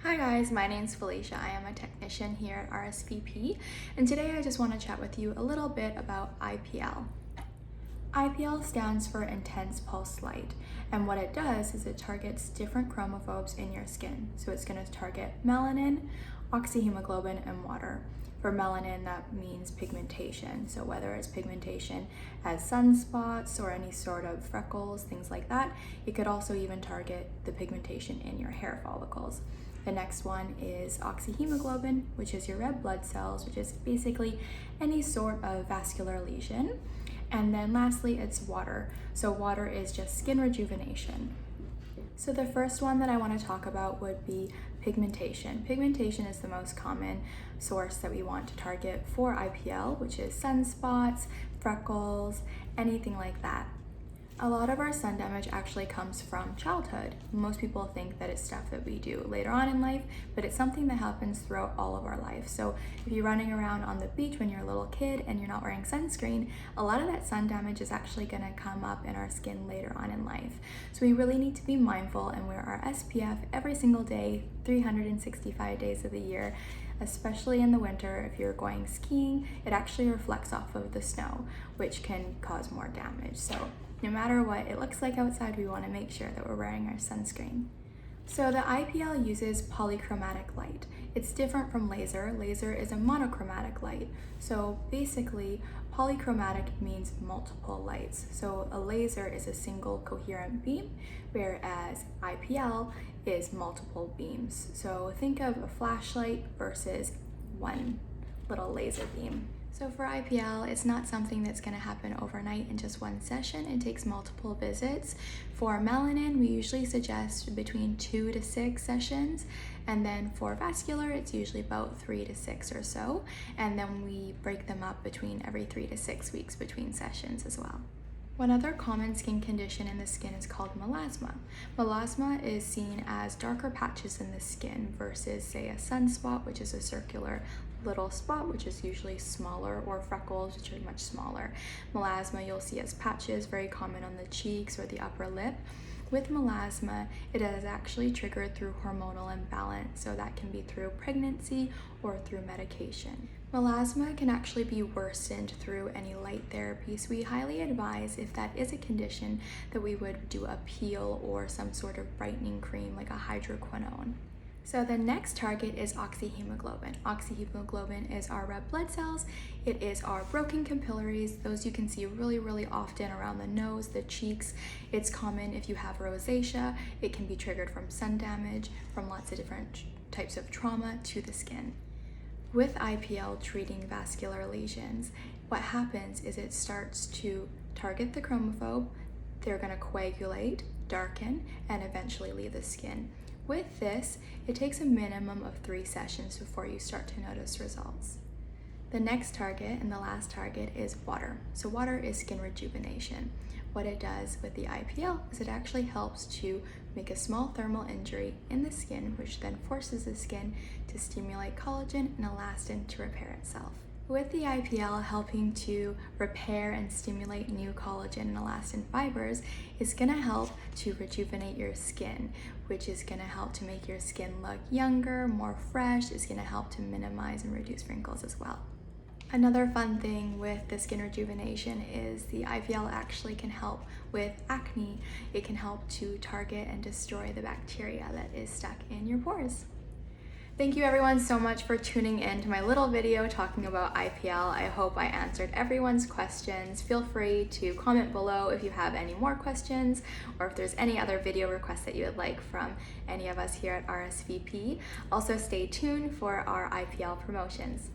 Hi guys, my name's Felicia. I am a technician here at RSVP, and today I just want to chat with you a little bit about IPL. IPL stands for intense pulse light, and what it does is it targets different chromophobes in your skin. So it's going to target melanin, oxyhemoglobin, and water. For melanin, that means pigmentation. So whether it's pigmentation as sunspots or any sort of freckles, things like that, it could also even target the pigmentation in your hair follicles. The next one is oxyhemoglobin, which is your red blood cells, which is basically any sort of vascular lesion. And then lastly, it's water. So water is just skin rejuvenation. So the first one that I want to talk about would be pigmentation. Pigmentation is the most common source that we want to target for IPL, which is sunspots, freckles, anything like that. A lot of our sun damage actually comes from childhood. Most people think that it's stuff that we do later on in life, but it's something that happens throughout all of our life. So if you're running around on the beach when you're a little kid and you're not wearing sunscreen, a lot of that sun damage is actually gonna come up in our skin later on in life. So we really need to be mindful and wear our SPF every single day, 365 days of the year. Especially in the winter, if you're going skiing, it actually reflects off of the snow, which can cause more damage. So no matter what it looks like outside, we want to make sure that we're wearing our sunscreen. So the IPL uses polychromatic light. It's different from laser. Laser is a monochromatic light. So basically, polychromatic means multiple lights. So a laser is a single coherent beam, whereas IPL is multiple beams. So think of a flashlight versus one little laser beam. So for IPL, it's not something that's going to happen overnight in just one session. It takes multiple visits. For melanin, we usually suggest between 2 to 6 sessions. And then for vascular, it's usually about 3 to 6 or so. And then we break them up between every 3 to 6 weeks between sessions as well. One other common skin condition in the skin is called melasma. Melasma is seen as darker patches in the skin versus, say, a sunspot, which is a circular little spot, which is usually smaller, or freckles, which are much smaller. Melasma you'll see as patches, very common on the cheeks or the upper lip. With melasma, it is actually triggered through hormonal imbalance, so that can be through pregnancy or through medication. Melasma can actually be worsened through any light therapy, so we highly advise, if that is a condition, that we would do a peel or some sort of brightening cream like a hydroquinone. So the next target is oxyhemoglobin. Oxyhemoglobin is our red blood cells. It is our broken capillaries. Those you can see really often around the nose, the cheeks. It's common if you have rosacea. It can be triggered from sun damage, from lots of different types of trauma to the skin. With IPL treating vascular lesions, what happens is it starts to target the chromophobe. They're going to coagulate, darken, and eventually leave the skin. With this, it takes a minimum of 3 sessions before you start to notice results. The next target and the last target is water. So water is skin rejuvenation. What it does with the IPL is it actually helps to make a small thermal injury in the skin, which then forces the skin to stimulate collagen and elastin to repair itself. With the IPL helping to repair and stimulate new collagen and elastin fibers, it's going to help to rejuvenate your skin, which is going to help to make your skin look younger, more fresh. It's going to help to minimize and reduce wrinkles as well. Another fun thing with the skin rejuvenation is the IPL actually can help with acne. It can help to target and destroy the bacteria that is stuck in your pores. Thank you everyone so much for tuning in to my little video talking about IPL. I hope I answered everyone's questions. Feel free to comment below if you have any more questions or if there's any other video requests that you would like from any of us here at RSVP. Also stay tuned for our IPL promotions.